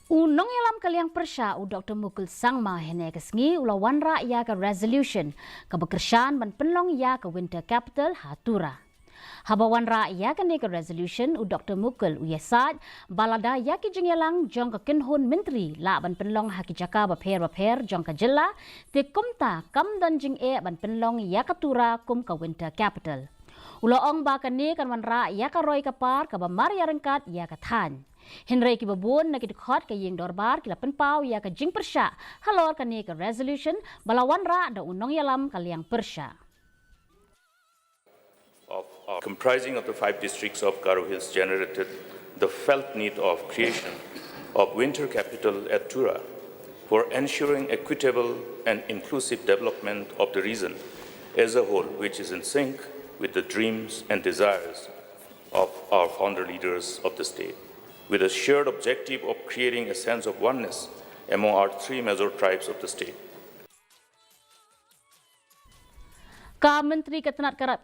Nongialam ke Liang Pyrshah Dr. Mukul Sangma hene ke sengi ula Wanrah ya ke resolution ke Kyrshan ban penlong ya ke winter capital Tura. Haba Wanrah ya ke ne ke resolution Dr. Mukul uyesat balada ya ke jengelang jong ke kinhun menteri la ban penlong haki jaka baper jong ke jela te kumta kam dan jing ban penlong ya ke Tura kum ke winter capital. Ula ong ba ke ne kan Wanrah ya ke roi kapar ke bamar ya rengkat ya ke than. Henry kibabun na kidukot kay ying dorbar kila penpau ya ka jing Pyrshah halor kani ka resolution bala Wanrah da Nongialam ka Liang Pyrshah. Comprising of the 5 districts of Garo Hills generated the felt need of creation of winter capital at Tura for ensuring equitable and inclusive development of the region as a whole, which is in sync with the dreams and desires of our founder leaders of the state, with a shared objective of creating a sense of oneness among our 3 major tribes of the state. Ka Menteri Ketenat Karat